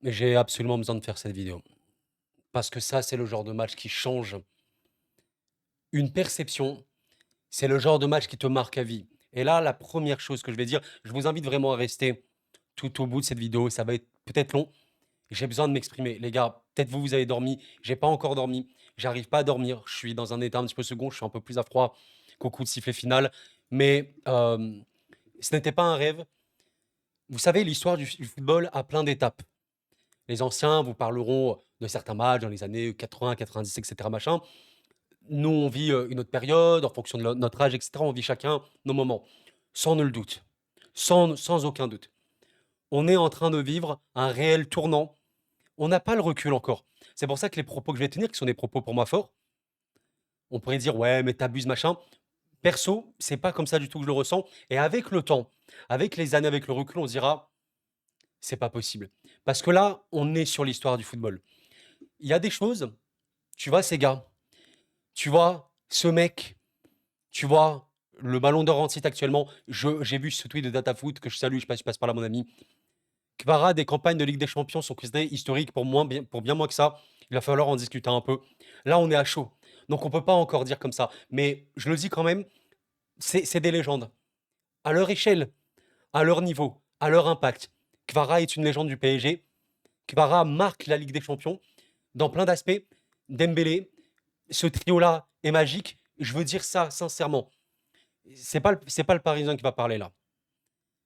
J'ai absolument besoin de faire cette vidéo. Parce que ça, c'est le genre de match qui change une perception. C'est le genre de match qui te marque à vie. Et là, la première chose que je vais dire, je vous invite vraiment à rester tout au bout de cette vidéo. Ça va être peut-être long. J'ai besoin de m'exprimer. Les gars, peut-être vous, vous avez dormi. J'ai pas encore dormi. J'arrive pas à dormir. Je suis dans un état un petit peu second. Je suis un peu plus à froid qu'au coup de sifflet final. Mais ce n'était pas un rêve. Vous savez, l'histoire du football a plein d'étapes. Les anciens vous parleront de certains matchs dans les années 80, 90, etc. Machin. Nous, on vit une autre période, en fonction de notre âge, etc. On vit chacun nos moments, sans nul doute, sans aucun doute. On est en train de vivre un réel tournant. On n'a pas le recul encore. C'est pour ça que les propos que je vais tenir, qui sont des propos pour moi forts, on pourrait dire ouais, mais t'abuses, machin. Perso, c'est pas comme ça du tout que je le ressens. Et avec le temps, avec les années, avec le recul, on se dira c'est pas possible. Parce que là, on est sur l'histoire du football. Il y a des choses, tu vois, ces gars, tu vois, ce mec, tu vois, le ballon d'or en titre actuellement, j'ai vu ce tweet de DataFoot que je salue, je passe par là, mon ami. Kvara, des campagnes de Ligue des Champions sont considérées historiques pour bien moins que ça. Il va falloir en discuter un peu. Là, on est à chaud. Donc, on peut pas encore dire comme ça. Mais je le dis quand même, c'est des légendes. À leur échelle, à leur niveau, à leur impact. Kvara est une légende du PSG. Kvara marque la Ligue des Champions dans plein d'aspects. Dembélé, ce trio-là est magique. Je veux dire ça sincèrement. C'est pas le Parisien qui va parler là.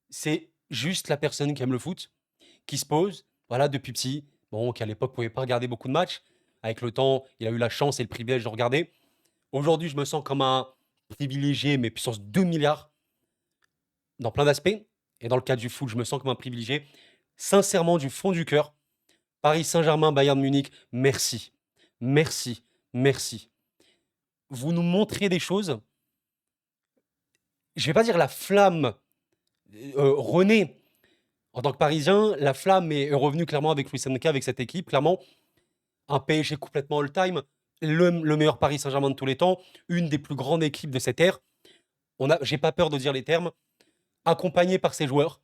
C'est juste la personne qui aime le foot, qui se pose, voilà, depuis petit, bon, qui à l'époque pouvait pas regarder beaucoup de matchs. Avec le temps, il a eu la chance et le privilège de regarder. Aujourd'hui, je me sens comme un privilégié, mais puissance 2 milliards, dans plein d'aspects. Et dans le cas du foot, je me sens comme un privilégié. Sincèrement, du fond du cœur, Paris Saint-Germain, Bayern Munich, merci. Merci. Merci. Vous nous montrez des choses. Je vais pas dire la flamme renaît. En tant que Parisien, la flamme est revenue clairement avec Luis Enrique, avec cette équipe. Clairement, un PSG complètement all-time, le meilleur Paris Saint-Germain de tous les temps, une des plus grandes équipes de cette ère. J'ai pas peur de dire les termes. Accompagné par ses joueurs,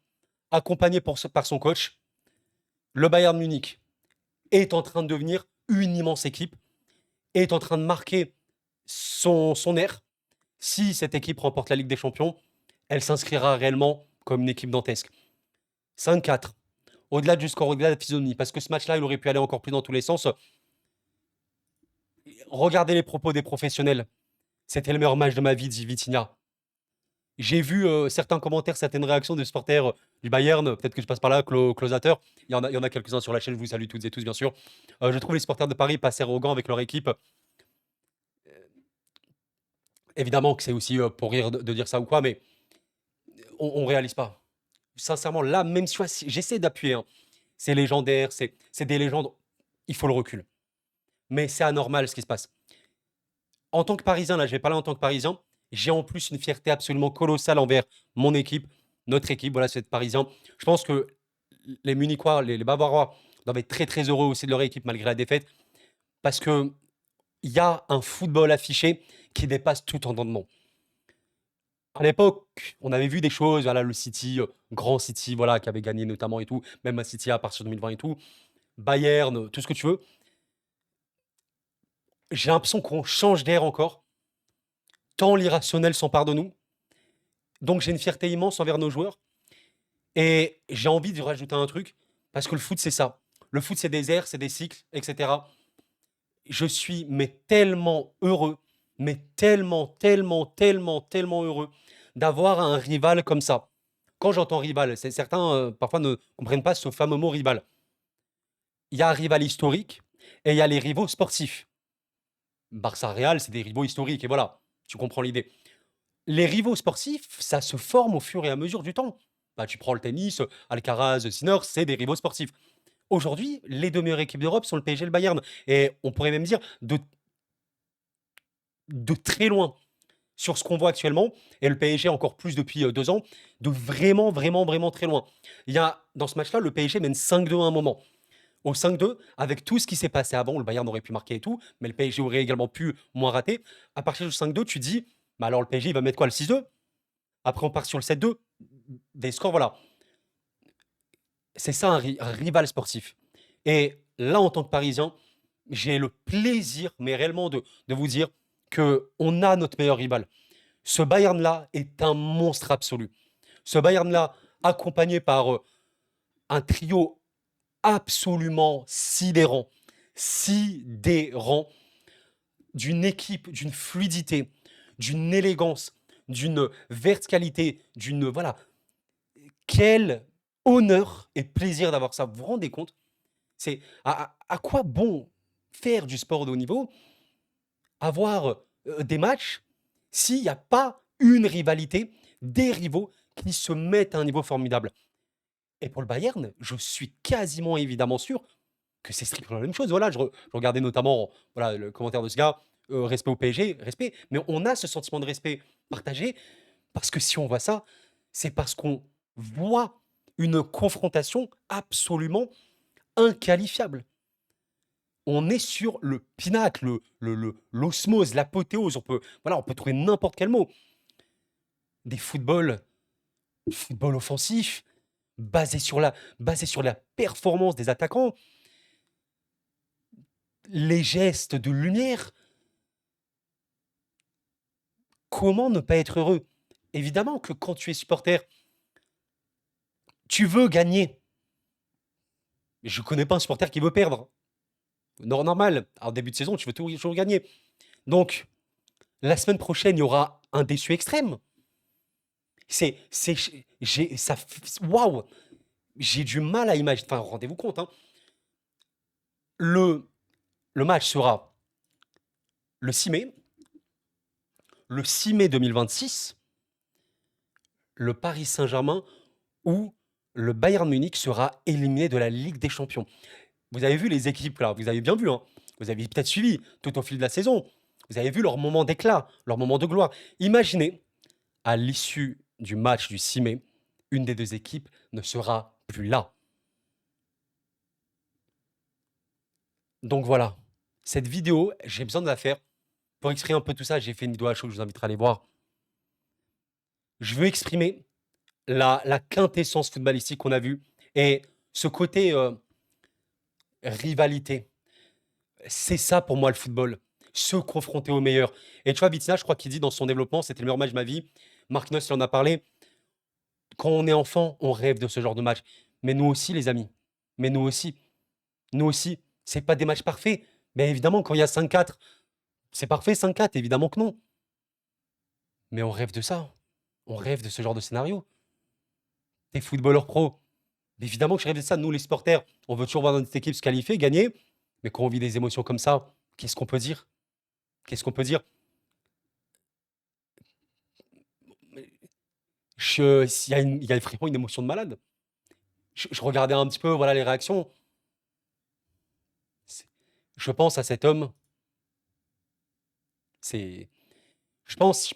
accompagné par son coach, le Bayern Munich est en train de devenir une immense équipe, est en train de marquer son ère. Si cette équipe remporte la Ligue des Champions, elle s'inscrira réellement comme une équipe dantesque. 5-4. Au-delà du score, au-delà de la physionomie, parce que ce match-là, il aurait pu aller encore plus dans tous les sens. Regardez les propos des professionnels. C'était le meilleur match de ma vie, dit Vitinha. J'ai vu certains commentaires, certaines réactions des supporters du Bayern. Peut-être que je passe par là, closateur. Il y en a quelques-uns sur la chaîne. Je vous salue toutes et tous, bien sûr. Je trouve les supporters de Paris pas assez arrogants avec leur équipe. Évidemment que c'est aussi pour rire de dire ça ou quoi, mais on réalise pas. Sincèrement, là, même si j'essaie d'appuyer, hein, c'est légendaire, c'est des légendes. Il faut le recul. Mais c'est anormal ce qui se passe. En tant que Parisien, là, je vais parler en tant que Parisien, j'ai en plus une fierté absolument colossale envers mon équipe, notre équipe, voilà, c'est Parisien. Je pense que les Munichois, les Bavarois doivent être très très heureux aussi de leur équipe malgré la défaite, parce que il y a un football affiché qui dépasse tout entendement. À l'époque, on avait vu des choses, voilà, le City, grand City, voilà, qui avait gagné notamment et tout, même un City à partir de 2020 et tout, Bayern, tout ce que tu veux. J'ai l'impression qu'on change d'air encore, tant l'irrationnel s'empare de nous. Donc j'ai une fierté immense envers nos joueurs. Et j'ai envie de rajouter un truc, parce que le foot, c'est ça. Le foot, c'est des airs, c'est des cycles, etc. Je suis mais tellement heureux, mais tellement, tellement, tellement, tellement heureux d'avoir un rival comme ça. Quand j'entends rival, certains parfois ne comprennent pas ce fameux mot rival. Il y a un rival historique et il y a les rivaux sportifs. Barça Real, c'est des rivaux historiques, et voilà, tu comprends l'idée. Les rivaux sportifs, ça se forme au fur et à mesure du temps. Bah, tu prends le tennis, Alcaraz, Sinner, c'est des rivaux sportifs. Aujourd'hui, les deux meilleures équipes d'Europe sont le PSG et le Bayern. Et on pourrait même dire de très loin sur ce qu'on voit actuellement, et le PSG encore plus depuis 2 ans, de vraiment, vraiment, vraiment très loin. Il y a, dans ce match-là, le PSG mène 5-2 à un moment. Au 5-2, avec tout ce qui s'est passé avant, le Bayern aurait pu marquer et tout, mais le PSG aurait également pu moins rater. À partir du 5-2, tu dis, bah alors le PSG, il va mettre quoi, le 6-2? Après, on part sur le 7-2. Des scores, voilà. C'est ça un rival sportif. Et là, en tant que Parisien, j'ai le plaisir, mais réellement de vous dire qu'on a notre meilleur rival. Ce Bayern-là est un monstre absolu. Ce Bayern-là, accompagné par un trio absolument sidérant, d'une équipe, d'une fluidité, d'une élégance, d'une verticalité, d'une... Voilà, quel honneur et plaisir d'avoir ça. Vous vous rendez compte? C'est à quoi bon faire du sport de haut niveau, avoir des matchs, s'il n'y a pas une rivalité, des rivaux qui se mettent à un niveau formidable. Et pour le Bayern, je suis quasiment évidemment sûr que c'est strictement la même chose. Voilà, je regardais notamment voilà, le commentaire de ce gars, respect au PSG, respect, mais on a ce sentiment de respect partagé parce que si on voit ça, c'est parce qu'on voit une confrontation absolument inqualifiable. On est sur le pinacle, l'osmose, l'apothéose. Voilà, on peut trouver n'importe quel mot. Des football offensif, basé sur la performance des attaquants, les gestes de lumière. Comment ne pas être heureux? Évidemment que quand tu es supporter, tu veux gagner. Mais je ne connais pas un supporter qui veut perdre. Normal, en début de saison, tu veux toujours gagner. Donc, la semaine prochaine, il y aura un déçu extrême. Waouh, j'ai du mal à imaginer. Enfin, rendez-vous compte, hein. Le, le match sera le 6 mai. Le 6 mai 2026, le Paris Saint-Germain ou le Bayern Munich sera éliminé de la Ligue des Champions. Vous avez vu les équipes là, vous avez bien vu, hein. Vous avez peut-être suivi tout au fil de la saison. Vous avez vu leur moment d'éclat, leur moment de gloire. Imaginez, à l'issue du match du 6 mai, une des deux équipes ne sera plus là. Donc voilà, cette vidéo, j'ai besoin de la faire pour exprimer un peu tout ça. J'ai fait une vidéo à chaud, je vous inviterai à aller voir. Je veux exprimer la quintessence footballistique qu'on a vue et ce côté rivalité. C'est ça pour moi le football, se confronter au meilleur. Et tu vois, Vitinha, je crois qu'il dit dans son développement, c'était le meilleur match de ma vie. Marquinhos, il en a parlé. Quand on est enfant, on rêve de ce genre de match. Mais nous aussi, les amis. Mais nous aussi. Nous aussi. C'est pas des matchs parfaits. Mais évidemment, quand il y a 5-4, c'est parfait 5-4, évidemment que non. Mais on rêve de ça. On rêve de ce genre de scénario. T'es footballeur pro. Évidemment que je rêve de ça. Nous, les supporters, on veut toujours voir notre équipe se qualifier, gagner. Mais quand on vit des émotions comme ça, qu'est-ce qu'on peut dire? Qu'est-ce qu'on peut dire? Il y a vraiment une émotion de malade. Je regardais un petit peu voilà, les réactions. Je pense à cet homme. C'est, je pense je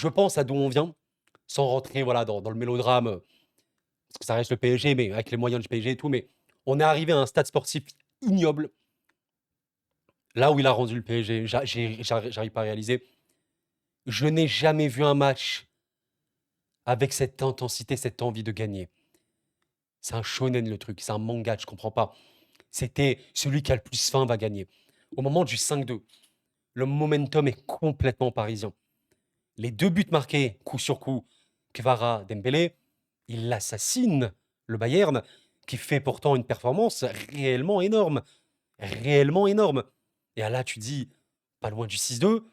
pense à d'où on vient, sans rentrer voilà, dans le mélodrame, parce que ça reste le PSG, mais avec les moyens du PSG et tout. Mais on est arrivé à un stade sportif ignoble, là où il a rendu le PSG. J'arrive pas à réaliser. Je n'ai jamais vu un match avec cette intensité, cette envie de gagner. C'est un shonen le truc, c'est un manga, je comprends pas. C'était celui qui a le plus faim va gagner. Au moment du 5-2, le momentum est complètement parisien. Les deux buts marqués, coup sur coup, Kvara, Dembélé, il assassine le Bayern, qui fait pourtant une performance réellement énorme. Réellement énorme. Et là, tu dis, pas loin du 6-2,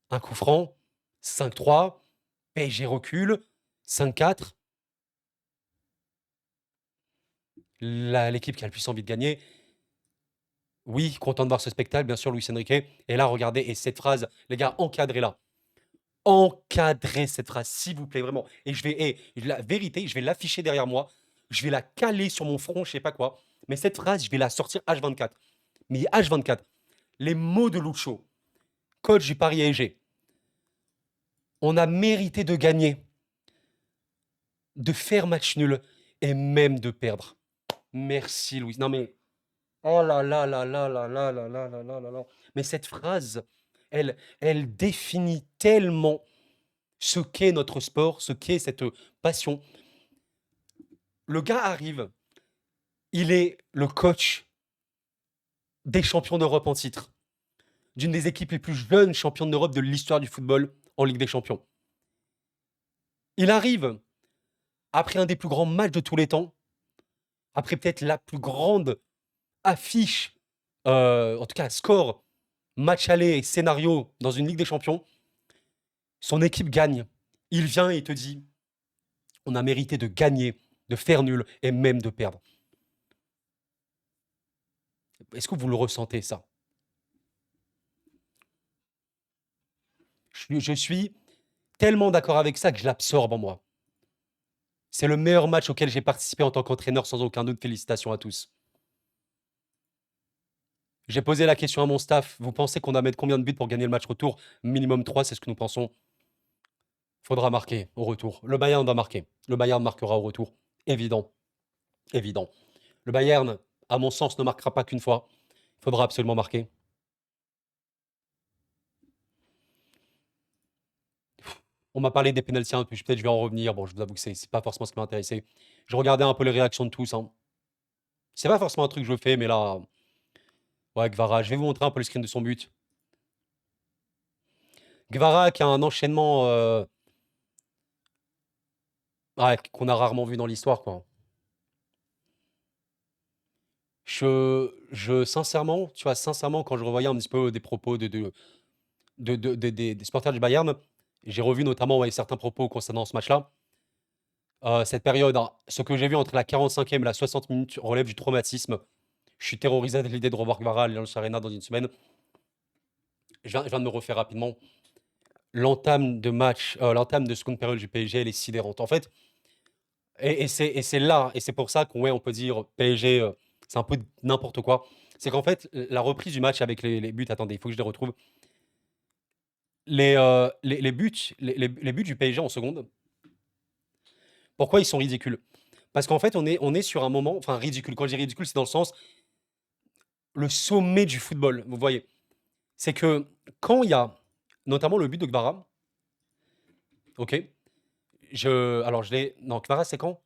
un coup franc, 5-3, PSG recule, 5-4. L'équipe qui a le plus envie de gagner. Oui, content de voir ce spectacle, bien sûr, Luis Enrique. Et là, regardez, et cette phrase, les gars, encadrez-la. Encadrez cette phrase, s'il vous plaît, vraiment. Et la vérité, je vais l'afficher derrière moi. Je vais la caler sur mon front, je sais pas quoi. Mais cette phrase, je vais la sortir H24. Mais H24, les mots de Lucho, coach du Paris PSG. On a mérité de gagner, de faire match nul et même de perdre. Merci, Louis. Non, mais oh là là là là là là là là là là là là. Mais cette phrase, elle définit tellement ce qu'est notre sport, ce qu'est cette passion. Le gars arrive, Il est le coach des champions d'Europe en titre, d'une des équipes les plus jeunes championnes d'Europe de l'histoire du football en Ligue des Champions. Il arrive après un des plus grands matchs de tous les temps, après peut-être la plus grande affiche, en tout cas score, match aller et scénario dans une Ligue des Champions. Son équipe gagne. Il vient et il te dit, on a mérité de gagner, de faire nul et même de perdre. Est-ce que vous le ressentez, ça? Je suis tellement d'accord avec ça que je l'absorbe en moi. C'est le meilleur match auquel j'ai participé en tant qu'entraîneur, sans aucun doute. Félicitations à tous. J'ai posé la question à mon staff. Vous pensez qu'on doit mettre combien de buts pour gagner le match retour? Minimum 3, c'est ce que nous pensons. Faudra marquer au retour. Le Bayern doit marquer. Le Bayern marquera au retour. Évident. Évident. Le Bayern, à mon sens, ne marquera pas qu'une fois. Il faudra absolument marquer. On m'a parlé des pénaltys, hein, puis peut-être je vais en revenir. Bon, je vous avoue que c'est pas forcément ce qui m'a intéressé. Je regardais un peu les réactions de tous, hein. C'est pas forcément un truc que je fais, mais là, ouais, Gvara, je vais vous montrer un peu le screen de son but. Gvara qui a un enchaînement ouais, qu'on a rarement vu dans l'histoire, quoi. Sincèrement, tu vois, sincèrement, quand je revoyais un petit peu des propos des supporters du Bayern, j'ai revu notamment ouais, certains propos concernant ce match-là. Cette période, hein, ce que j'ai vu entre la 45e et la 60 minutes relève du traumatisme. Je suis terrorisé de l'idée de revoir Gvara à l'Allianz Arena dans une semaine. Je viens de me refaire rapidement. L'entame de match, l'entame de seconde période du PSG, elle est sidérante. En fait, et c'est là, et c'est pour ça qu'on ouais, on peut dire PSG, c'est un peu n'importe quoi. C'est qu'en fait, la reprise du match avec les buts, attendez, il faut que je les retrouve. Les buts, les buts du PSG en seconde, pourquoi ils sont ridicules? Parce qu'en fait, on est sur un moment, enfin ridicule. Quand je dis ridicule, c'est dans le sens, le sommet du football, vous voyez. C'est que quand il y a notamment le but de Kvara, ok, alors je l'ai, non, Kvara c'est quand?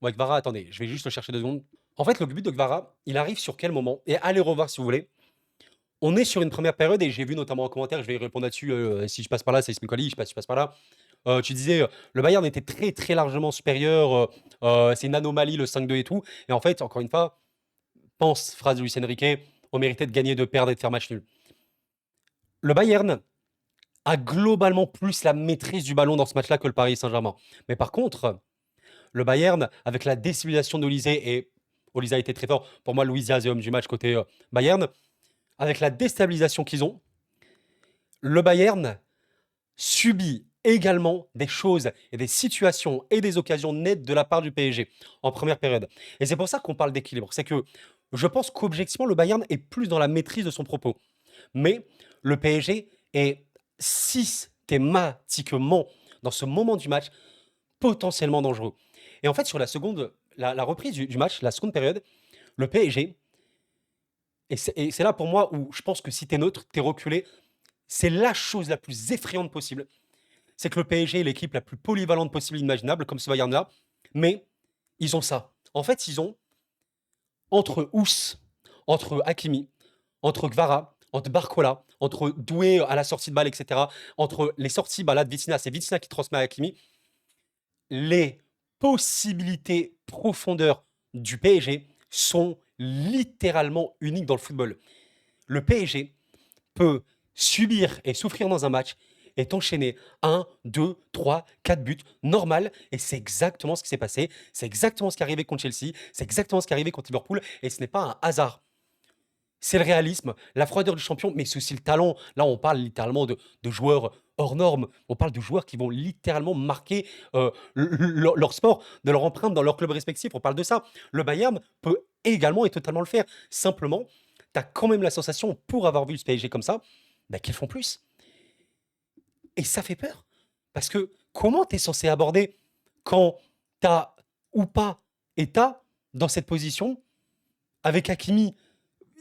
Ouais, Kvara, attendez, je vais juste le chercher 2 secondes. En fait, le but de Kvara, il arrive sur quel moment? Et allez revoir si vous voulez. On est sur une première période et j'ai vu notamment en commentaire, je vais y répondre là-dessus, si je passe par là, c'est Ismail Quali, je sais pas si je passe par là. Tu disais, le Bayern était très très largement supérieur, c'est une anomalie le 5-2 et tout. Et en fait, encore une fois, pense, phrase de Luis Enrique, on méritait de gagner, de perdre et de faire match nul. Le Bayern a globalement plus la maîtrise du ballon dans ce match-là que le Paris Saint-Germain. Mais par contre, le Bayern, avec la décivilisation d'Olise, et Olise a été très fort, pour moi, Luis Diaz est homme du match côté Bayern, avec la déstabilisation qu'ils ont, le Bayern subit également des choses et des situations et des occasions nettes de la part du PSG en première période. Et c'est pour ça qu'on parle d'équilibre. C'est que je pense qu'objectivement, le Bayern est plus dans la maîtrise de son propos. Mais le PSG est systématiquement, dans ce moment du match, potentiellement dangereux. Et en fait, sur la reprise du match, la seconde période, le PSG, et c'est là pour moi où je pense que si t'es neutre, t'es reculé, c'est la chose la plus effrayante possible. C'est que le PSG est l'équipe la plus polyvalente possible imaginable, comme ce Bayern-là, mais ils ont ça. En fait, ils ont entre Ous, entre Hakimi, entre Gvara, entre Barcola, entre Doué à la sortie de balle, etc., entre les sorties là, de Vitinha, c'est Vitinha qui transmet à Hakimi, les possibilités profondeur du PSG sont littéralement uniques dans le football. Le PSG peut subir et souffrir dans un match et enchaîner 1, 2, 3, 4 buts, normal. Et c'est exactement ce qui s'est passé. C'est exactement ce qui est arrivé contre Chelsea. C'est exactement ce qui est arrivé contre Liverpool. Et ce n'est pas un hasard. C'est le réalisme, la froideur du champion, mais c'est aussi le talent. Là, on parle littéralement de joueurs hors normes. On parle de joueurs qui vont littéralement marquer leur sport, de leur empreinte dans leur club respectif. On parle de ça. Le Bayern peut également et totalement le faire. Simplement, tu as quand même la sensation, pour avoir vu le PSG comme ça, bah, qu'ils font plus. Et ça fait peur. Parce que comment tu es censé aborder quand tu as ou pas et tu dans cette position avec Hakimi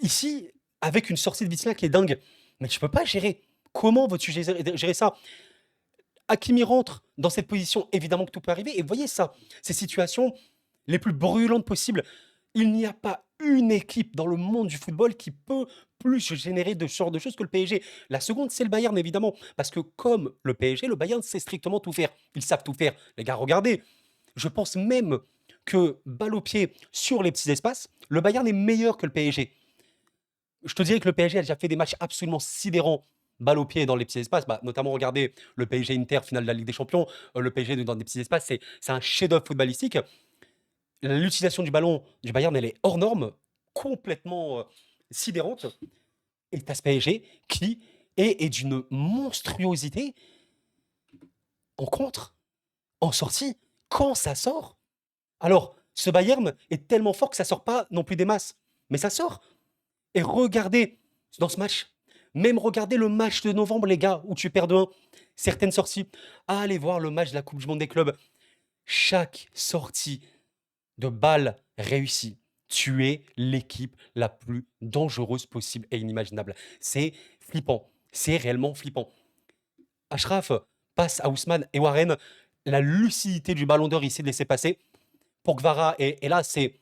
ici, avec une sortie de Vitinha qui est dingue, mais tu peux pas gérer. Comment veux-tu gérer ça? Hakimi rentre dans cette position, évidemment que tout peut arriver. Et voyez ça, ces situations les plus brûlantes possibles. Il n'y a pas une équipe dans le monde du football qui peut plus générer de ce genre de choses que le PSG. La seconde, c'est le Bayern, évidemment. Parce que comme le PSG, le Bayern sait strictement tout faire. Ils savent tout faire. Les gars, regardez. Je pense même que balle au pied sur les petits espaces, le Bayern est meilleur que le PSG. Je te dirais que le PSG a déjà fait des matchs absolument sidérants balle au pied dans les petits espaces. Bah, notamment, regardez le PSG Inter, finale de la Ligue des Champions. Le PSG dans des petits espaces, c'est un chef-d'œuvre footballistique. L'utilisation du ballon du Bayern, elle est hors norme, complètement sidérante. Et tu as ce PSG qui est d'une monstruosité en contre, en sortie, quand ça sort. Alors, ce Bayern est tellement fort que ça sort pas non plus des masses, mais ça sort. Et regardez dans ce match, même regardez le match de novembre, les gars, où tu perds de 1, certaines sorties. Allez voir le match de la Coupe du Monde des clubs. Chaque sortie de balle réussie, tu es l'équipe la plus dangereuse possible et inimaginable. C'est flippant. C'est réellement flippant. Ashraf passe à Ousmane et Warren. La lucidité du ballon d'or ici de laisser passer pour Gvara. Et là, c'est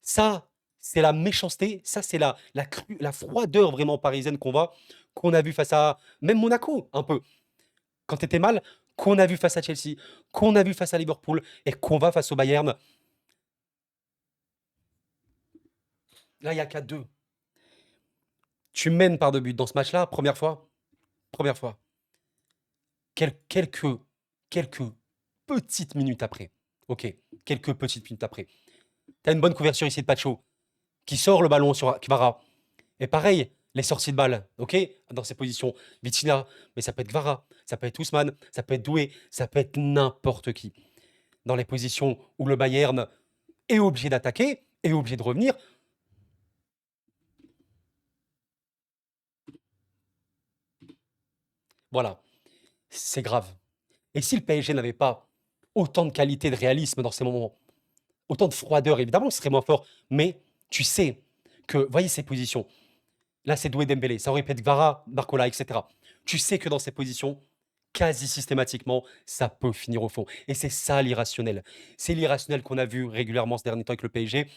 ça, c'est la méchanceté. Ça, c'est la froideur vraiment parisienne qu'on a vu face à même Monaco, un peu. Quand tu étais mal, qu'on a vu face à Chelsea, qu'on a vu face à Liverpool et qu'on va face au Bayern. Là, il y a 4-2. Tu mènes par 2 buts dans ce match-là, première fois. Première fois. Quelques, quelques petites minutes après. Ok, quelques petites minutes après. Tu as une bonne couverture ici de Pacho qui sort le ballon sur Kvara. Et pareil, les sorties de balle, ok, dans ces positions. Vitinha, mais ça peut être Kvara, ça peut être Ousmane, ça peut être Doué, ça peut être n'importe qui. Dans les positions où le Bayern est obligé d'attaquer, est obligé de revenir. Voilà, c'est grave. Et si le PSG n'avait pas autant de qualité, de réalisme dans ces moments, autant de froideur, évidemment, ce serait moins fort. Mais tu sais que, voyez ces positions. Là, c'est Doué Dembélé. Ça aurait pu être Kvara, Barcola, etc. Tu sais que dans ces positions, quasi systématiquement, ça peut finir au fond. Et c'est ça l'irrationnel. C'est l'irrationnel qu'on a vu régulièrement ces derniers temps avec le PSG.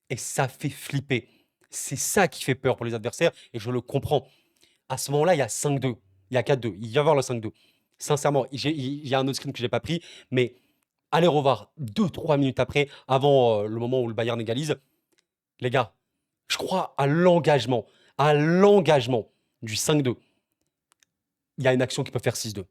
Et ça fait flipper. C'est ça qui fait peur pour les adversaires. Et je le comprends. À ce moment-là, il y a 5-2. Il y a 4-2. Il va y avoir le 5-2. Sincèrement, il y a un autre screen que je n'ai pas pris. Mais allez revoir 2-3 minutes après, avant le moment où le Bayern égalise. Les gars, je crois à l'engagement du 5-2. Il y a une action qui peut faire 6-2.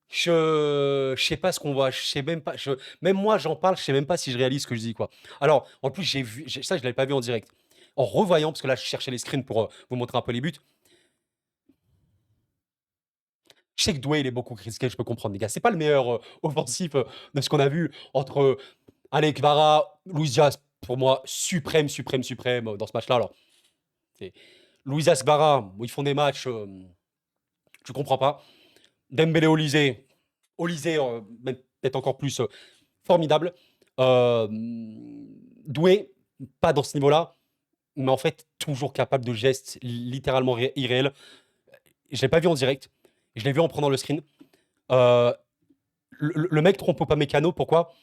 Je sais pas ce qu'on voit, je sais même pas, même moi j'en parle, je sais même pas si je réalise ce que je dis quoi. Alors, en plus j'ai vu, ça je l'avais pas vu en direct. En revoyant, parce que là je cherchais les screens pour vous montrer un peu les buts. Je sais que Doué il est beaucoup critiqué, je peux comprendre les gars. C'est pas le meilleur offensif de ce qu'on a vu entre Alec Kvara, Luis Diaz, pour moi suprême, suprême, suprême dans ce match-là. Alors, c'est Luis Diaz, Kvara, où ils font des matchs, je comprends pas. Dembélé, Olysée, peut-être encore plus formidable. Doué, pas dans ce niveau-là, mais en fait, toujours capable de gestes littéralement irréels. Je l'ai pas vu en direct, je l'ai vu en prenant le screen. Euh, le mec trompe pas Mécano, pourquoi?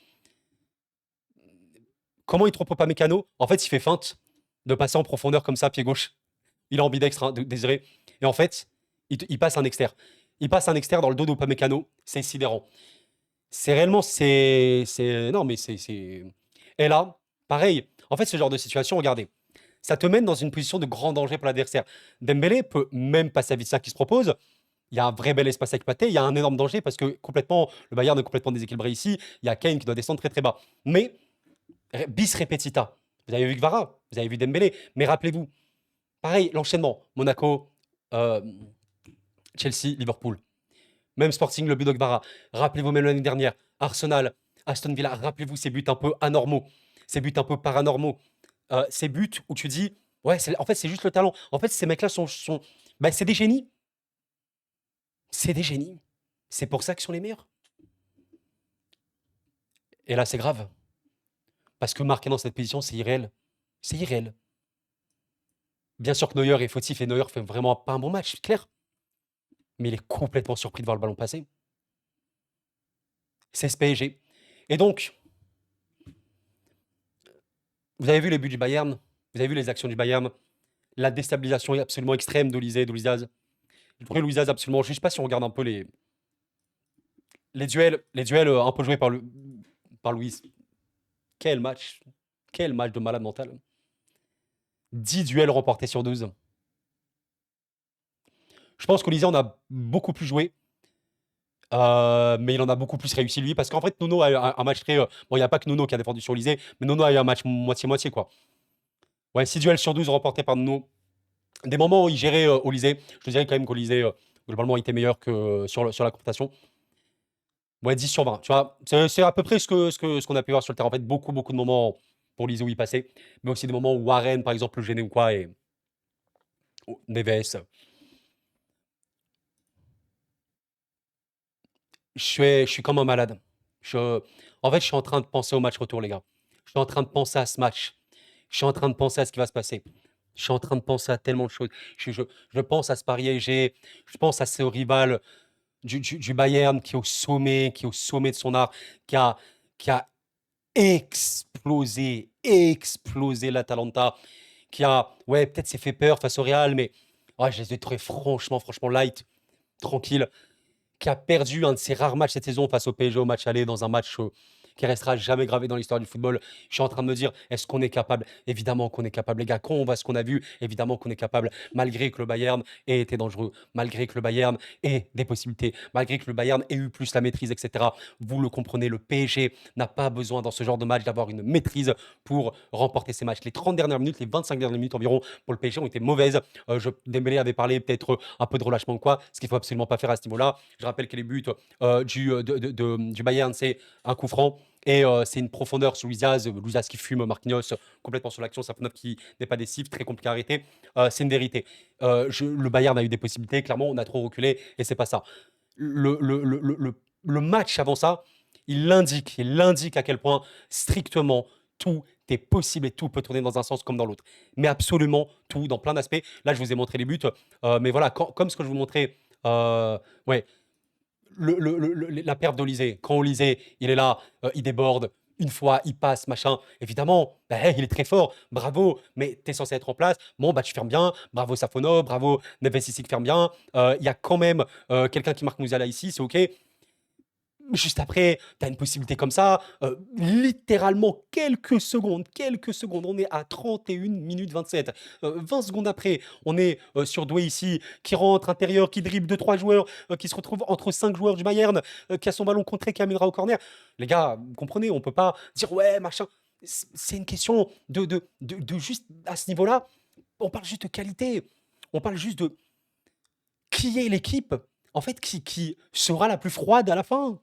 Comment il trompe pas Mécano? En fait, il fait feinte de passer en profondeur comme ça, pied gauche. Il a ambidextre, hein, désiré. Et en fait, il passe un externe. Il passe un externe dans le dos d'Upamecano. C'est sidérant. C'est réellement, non, mais Et là, pareil. En fait, ce genre de situation, regardez, ça te mène dans une position de grand danger pour l'adversaire. Dembélé peut même passer à Vitesse qui se propose. Il y a un vrai bel espace à exploiter. Il y a un énorme danger parce que complètement, le Bayern est complètement déséquilibré ici. Il y a Kane qui doit descendre très très bas. Mais bis repetita. Vous avez vu Kvara, vous avez vu Dembélé. Mais rappelez-vous, pareil, l'enchaînement. Monaco, euh, Chelsea, Liverpool. Même Sporting, le but d'Ogbara. Rappelez-vous même l'année dernière, Arsenal, Aston Villa. Rappelez-vous ces buts un peu anormaux, ces buts un peu paranormaux, ces buts où tu dis, ouais, en fait, c'est juste le talent. En fait, ces mecs-là bah, c'est des génies. C'est des génies. C'est pour ça qu'ils sont les meilleurs. Et là, c'est grave. Parce que marquer dans cette position, c'est irréel. C'est irréel. Bien sûr que Neuer est fautif et Neuer fait vraiment pas un bon match, c'est clair. Mais il est complètement surpris de voir le ballon passer. c'est ce PSG. Et donc, vous avez vu les buts du Bayern, vous avez vu les actions du Bayern, la déstabilisation est absolument extrême de Luis Diaz. Je trouvais Luis Diaz absolument, je sais pas si on regarde un peu les duels un peu joués par Luis. Quel match, quel match de malade mental. 10 duels remportés sur 12. Je pense qu'Olysée en a beaucoup plus joué, mais il en a beaucoup plus réussi lui, parce qu'en fait, Nono a eu un match très. Bon, il n'y a pas que Nono qui a défendu sur Olysée, mais Nono a eu un match moitié-moitié, quoi. Ouais, 6 duels sur 12 remportés par Nono. Des moments où il gérait Olysée, je te dirais quand même qu'Olysée, globalement, il était meilleur que sur la confrontation. Ouais, 10 sur 20, tu vois. C'est à peu près ce qu'on a pu voir sur le terrain. En fait, beaucoup, beaucoup de moments pour Olysée où il passait, mais aussi des moments où Warren, par exemple, le gênait ou quoi, et Neves. Je suis comme un malade. En fait, je suis en train de penser au match retour, les gars. Je suis en train de penser à ce match. Je suis en train de penser à ce qui va se passer. Je suis en train de penser à tellement de choses. Je pense à ce Paris PSG. Je pense à ce rival du Bayern qui est au sommet de son art, qui a explosé l'Atalanta, qui a, ouais, peut-être s'est fait peur face au Real, mais ouais, je les ai trouvés franchement light, tranquille, qui a perdu un de ses rares matchs cette saison face au PSG au match aller, dans un match qui restera jamais gravé dans l'histoire du football. Je suis en train de me dire, est-ce qu'on est capable? Évidemment qu'on est capable, les gars. Quand on voit ce qu'on a vu, évidemment qu'on est capable, malgré que le Bayern ait été dangereux, malgré que le Bayern ait des possibilités, malgré que le Bayern ait eu plus la maîtrise, etc. Vous le comprenez, le PSG n'a pas besoin dans ce genre de match d'avoir une maîtrise pour remporter ces matchs. Les 30 dernières minutes, les 25 dernières minutes environ pour le PSG ont été mauvaises. Dembélé avait parlé peut-être un peu de relâchement ou quoi, ce qu'il faut absolument pas faire à ce niveau-là. Je rappelle que les buts du Bayern, c'est un coup franc. Et c'est une profondeur sur Luis Diaz qui fume Marquinhos complètement sur l'action, Safonov qui n'est pas décisif, très compliqué à arrêter. C'est une vérité. Le Bayern a eu des possibilités, clairement, on a trop reculé et c'est pas ça. Le match avant ça, il indique à quel point strictement tout est possible et tout peut tourner dans un sens comme dans l'autre. Mais absolument tout, dans plein d'aspects. Là, je vous ai montré les buts, mais voilà, comme ce que je vous montrais, ouais, la perte d'Olysée. Quand Olysée, il est là, il déborde, une fois, il passe, machin. Évidemment, bah, il est très fort, bravo, mais tu es censé être en place. Bon, bah, tu fermes bien, bravo Safono, bravo Neves ici qui ferme bien. Il y a quand même quelqu'un qui marque Musiala ici, c'est OK. Juste après, tu as une possibilité comme ça, littéralement quelques secondes, on est à 31 minutes 27. 20 secondes après, on est sur Doué ici, qui rentre intérieur, qui dribble 2-3 joueurs, qui se retrouve entre 5 joueurs du Bayern, qui a son ballon contré, qui amènera au corner. Les gars, vous comprenez, on peut pas dire ouais, machin. C'est une question de juste à ce niveau-là, on parle juste de qualité. On parle juste de qui est l'équipe, en fait, qui sera la plus froide à la fin.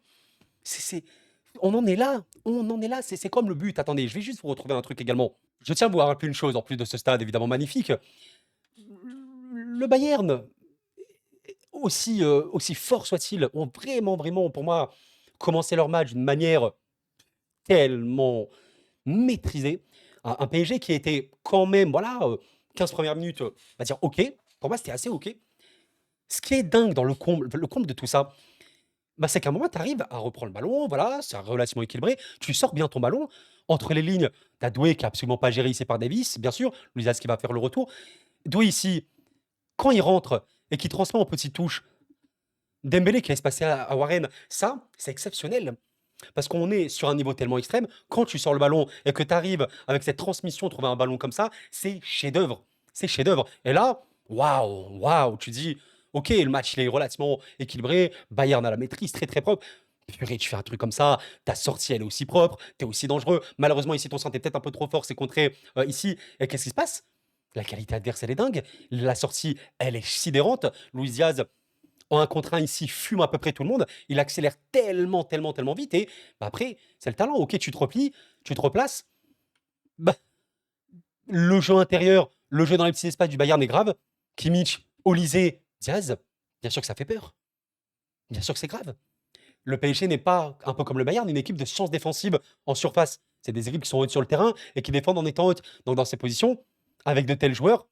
C'est on en est là, on en est là, c'est comme le but. Attendez, je vais juste vous retrouver un truc également. Je tiens à vous rappeler une chose, en plus de ce stade évidemment magnifique. Le Bayern, aussi fort soit-il, ont vraiment, pour moi, commencé leur match d'une manière tellement maîtrisée. Un PSG qui était quand même, voilà, 15 premières minutes, on va dire OK. Pour moi, c'était assez OK. Ce qui est dingue dans le comble de tout ça, bah, c'est qu'à un moment, tu arrives à reprendre le ballon, voilà, c'est relativement équilibré. Tu sors bien ton ballon. Entre les lignes, tu as Doué qui a absolument pas géré ici par Davis, bien sûr. Luisas qui va faire le retour. Doué ici, quand il rentre et qu'il transmet en petite touche, Dembélé qui laisse passer à Warren, ça, c'est exceptionnel. Parce qu'on est sur un niveau tellement extrême, quand tu sors le ballon et que tu arrives avec cette transmission, trouver un ballon comme ça, c'est chef-d'œuvre. C'est chef-d'œuvre. Et là, waouh, tu dis, ok, le match il est relativement équilibré, Bayern a la maîtrise, très très propre. Purée, tu fais un truc comme ça, ta sortie elle est aussi propre, t'es aussi dangereux. Malheureusement, ici ton centre est peut-être un peu trop fort, c'est contré ici. Et qu'est-ce qui se passe? La qualité adverse, elle est dingue. La sortie, elle est sidérante. Luis Diaz, en un contre un ici, fume à peu près tout le monde. Il accélère tellement vite. Et bah, après, c'est le talent. Ok, tu te replies, tu te replaces. Bah, le jeu intérieur, le jeu dans les petits espaces du Bayern est grave. Kimmich, Olysée, Diaz, bien sûr que ça fait peur. Bien sûr que c'est grave. Le PSG n'est pas, un peu comme le Bayern, une équipe de science défensive en surface. C'est des équipes qui sont hautes sur le terrain et qui défendent en étant hautes. Donc dans ces positions, avec de tels joueurs,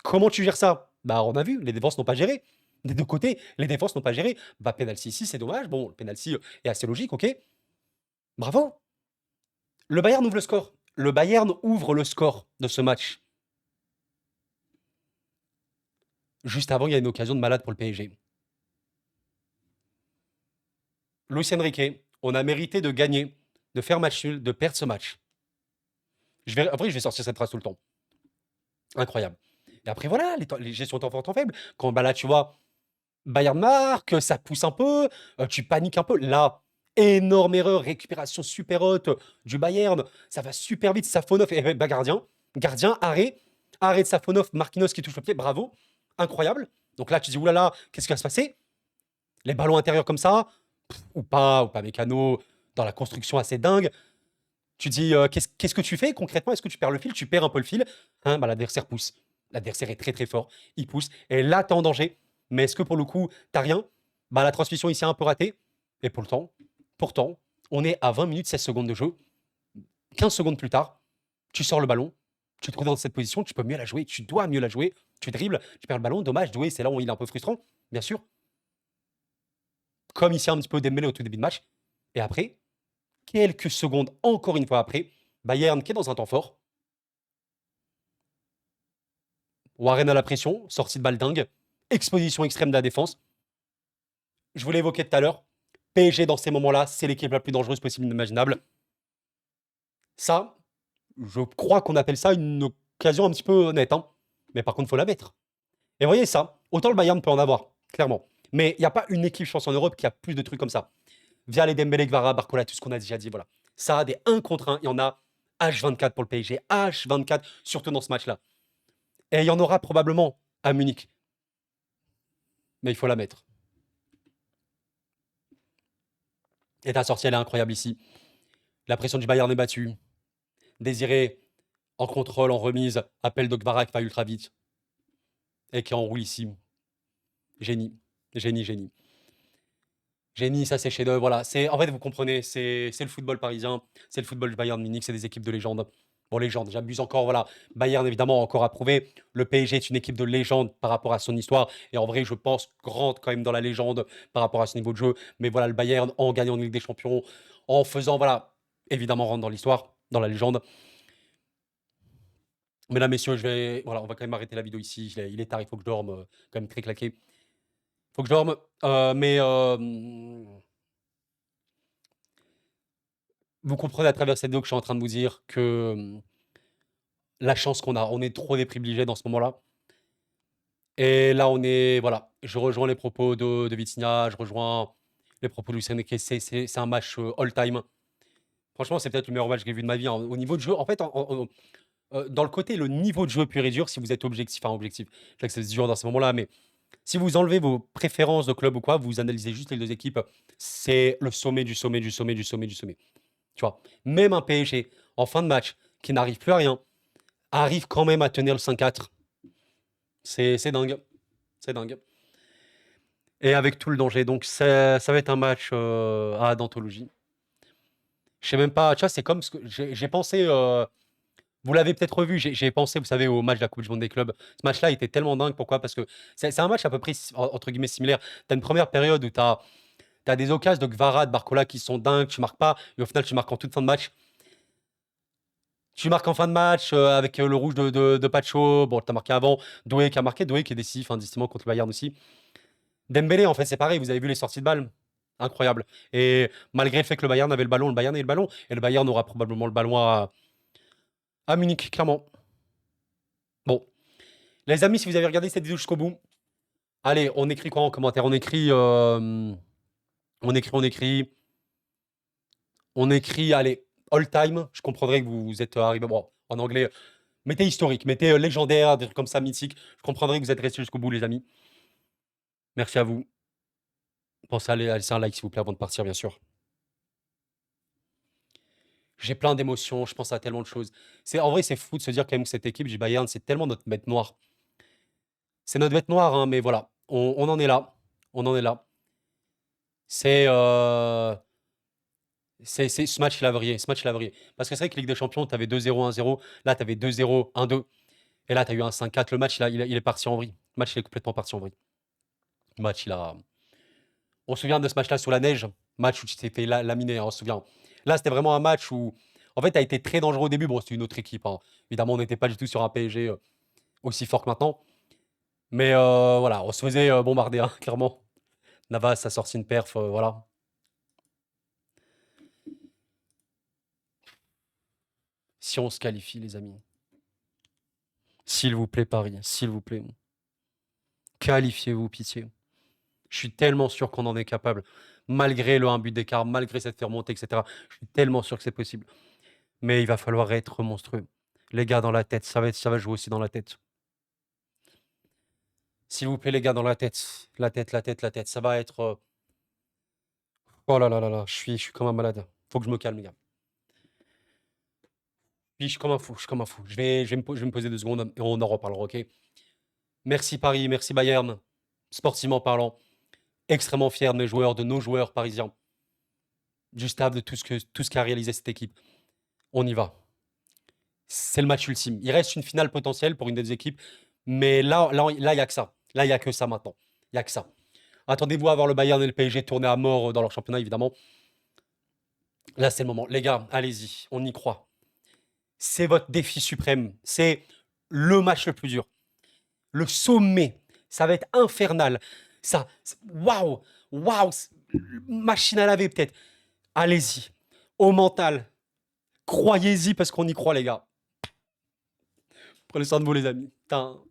comment tu gères ça? Bah, on a vu, les défenses n'ont pas géré. Des deux côtés, les défenses n'ont pas géré. Bah, penalty ici, c'est dommage. Bon, le penalty est assez logique, ok. Bravo! Le Bayern ouvre le score. Le Bayern ouvre le score de ce match. Juste avant, il y a une occasion de malade pour le PSG. Luis Enrique, on a mérité de gagner, de faire match nul, de perdre ce match. Après, je vais sortir cette phrase tout le temps. Incroyable. Et après, voilà, les gestions temps forts, temps faibles. Quand bah, là, tu vois, Bayern marque, ça pousse un peu, tu paniques un peu. Là, énorme erreur, récupération super haute du Bayern. Ça va super vite. Safonov et bah, gardien, arrêt de Safonov, Marquinhos qui touche le pied. Bravo, incroyable. Donc là, tu dis, oulala, qu'est-ce qui va se passer? Les ballons intérieurs comme ça, ou pas Mécano, dans la construction assez dingue. Tu dis, qu'est-ce que tu fais concrètement? Est-ce que tu perds le fil? Tu perds un peu le fil. Hein, bah, l'adversaire pousse. L'adversaire est très très fort. Il pousse. Et là, tu es en danger. Mais est-ce que pour le coup, t'as rien? Bah, la transmission ici a un peu raté. Et pourtant, on est à 20 minutes 16 secondes de jeu. 15 secondes plus tard, tu sors le ballon. Tu te trouves dans cette position. Tu peux mieux la jouer. Tu dois mieux la jouer. Tu dribbles. Tu perds le ballon. Dommage. Doué, c'est là où il est un peu frustrant. Bien sûr. Comme ici un petit peu Dembélé au tout début de match. Et après, quelques secondes, encore une fois après, Bayern qui est dans un temps fort. Warren à la pression, sortie de balle dingue, exposition extrême de la défense. Je vous l'ai évoqué tout à l'heure. PSG dans ces moments-là, c'est l'équipe la plus dangereuse possible imaginable. Ça, je crois qu'on appelle ça une occasion un petit peu honnête. Hein. Mais par contre, il faut la mettre. Et vous voyez ça, autant le Bayern peut en avoir, clairement. Mais il n'y a pas une équipe, je pense, en Europe qui a plus de trucs comme ça. Via les Dembélé, Gvara, Barcola, tout ce qu'on a déjà dit, voilà. Ça a des 1 contre 1, il y en a H24 pour le PSG, H24, surtout dans ce match-là. Et il y en aura probablement à Munich. Mais il faut la mettre. Et ta sortie, elle est incroyable ici. La pression du Bayern est battue. Désiré en contrôle, en remise, appel de Gvara qui va ultra vite. Et qui enroule ici. Génie. Génie, génie. Génie, ça c'est chef-d'œuvre. Voilà. En fait, vous comprenez, c'est le football parisien, c'est le football du Bayern Munich, c'est des équipes de légende. Bon, légende, j'abuse encore, voilà. Bayern, évidemment, encore à prouver. Le PSG est une équipe de légende par rapport à son histoire. Et en vrai, je pense, rentre quand même dans la légende par rapport à ce niveau de jeu. Mais voilà, le Bayern, en gagnant en Ligue des Champions, en faisant, voilà, évidemment, rentre dans l'histoire, dans la légende. Mesdames, messieurs, voilà, on va quand même arrêter la vidéo ici. Il est tard, il faut que je dorme, quand même très claqué. Faut que je dorme. Mais vous comprenez à travers cette vidéo que je suis en train de vous dire que la chance qu'on a, on est trop des privilégiés dans ce moment-là. Et là, on est, voilà, je rejoins les propos de Vitinha, je rejoins les propos de Lucien Enrique. C'est un match all-time. Franchement, c'est peut-être le meilleur match que j'ai vu de ma vie. Hein. Au niveau de jeu, en fait, dans le côté, le niveau de jeu pur et dur, si vous êtes objectif, enfin objectif, je sais que c'est dur dans ce moment-là, mais si vous enlevez vos préférences de club ou quoi, vous analysez juste les deux équipes, c'est le sommet du sommet du sommet du sommet du sommet. Tu vois, même un PSG en fin de match qui n'arrive plus à rien, arrive quand même à tenir le 5-4. C'est dingue. C'est dingue. Et avec tout le danger. Donc, ça va être un match d'anthologie. Je sais même pas, tu vois, c'est comme ce que j'ai pensé. Vous l'avez peut-être revu, j'ai pensé, vous savez, au match de la Coupe du Monde des clubs. Ce match-là était tellement dingue. Pourquoi? Parce que c'est un match à peu près, entre guillemets, similaire. Tu as une première période où tu as des occasions de Gvara, de Barcola qui sont dingues, tu marques pas, et au final, tu marques en toute fin de match. Tu marques en fin de match avec le rouge de Pacho. Bon, tu as marqué avant. Doué qui a marqué, Doué qui est décisif, indistinct contre le Bayern aussi. Dembélé, en fait, c'est pareil. Vous avez vu les sorties de balles. Incroyable. Et malgré le fait que le Bayern avait le ballon, le Bayern avait le ballon. Et le Bayern aura probablement le ballon à Munich, clairement. Bon. Les amis, si vous avez regardé cette vidéo jusqu'au bout, allez, on écrit quoi en commentaire? On écrit, allez, all time. Je comprendrais que vous êtes arrivé, bon, en anglais, mettez historique, mettez légendaire, des trucs comme ça, mythique. Je comprendrais que vous êtes restés jusqu'au bout, les amis. Merci à vous. Pensez à laisser un like, s'il vous plaît, avant de partir, bien sûr. J'ai plein d'émotions, je pense à tellement de choses. En vrai, c'est fou de se dire quand même que cette équipe du Bayern, c'est tellement notre bête noire. C'est notre bête noire, hein, mais voilà, on en est là. On en est là. C'est ce match, il a vrillé. Ce match, il a vrillé. Parce que c'est vrai que Ligue des Champions, tu avais 2-0, 1-0. Là, tu avais 2-0, 1-2. Et là, tu as eu un 5-4. Le match, il est parti en vrille. Le match, il est complètement parti en vrille. Le match, il a. On se souvient de ce match-là sous la neige. Match où tu t'es fait laminer, hein, on se souvient. Là, c'était vraiment un match où, en fait, a été très dangereux au début. Bon, c'était une autre équipe, hein. Évidemment, on n'était pas du tout sur un PSG aussi fort que maintenant. Mais voilà, on se faisait bombarder, hein, clairement. Navas a sorti une perf, voilà. Si on se qualifie, les amis. S'il vous plaît, Paris, s'il vous plaît. Qualifiez-vous, pitié. Je suis tellement sûr qu'on en est capable. Malgré le 1 but d'écart, malgré cette faire monter, etc. Je suis tellement sûr que c'est possible. Mais il va falloir être monstrueux. Les gars, dans la tête, ça va jouer aussi dans la tête. S'il vous plaît, les gars, dans la tête. La tête, la tête, la tête. Ça va être. Oh là là là là, je suis comme un malade. Faut que je me calme, les gars. Puis je suis comme un fou, je suis comme un fou. Je vais me poser 2 secondes et on en reparlera, ok? Merci Paris, merci Bayern. Sportivement parlant, extrêmement fier de mes joueurs, de nos joueurs parisiens. Du staff, de tout ce qu'a réalisé cette équipe. On y va. C'est le match ultime. Il reste une finale potentielle pour une des équipes, mais il n'y a que ça. Là, il n'y a que ça maintenant. Il n'y a que ça. Attendez-vous à voir le Bayern et le PSG tourner à mort dans leur championnat, évidemment. Là, c'est le moment. Les gars, allez-y, on y croit. C'est votre défi suprême. C'est le match le plus dur. Le sommet. Ça va être infernal. Ça, waouh, waouh, machine à laver peut-être. Allez-y. Au mental. Croyez-y parce qu'on y croit, les gars. Prenez soin de vous, les amis. Putain.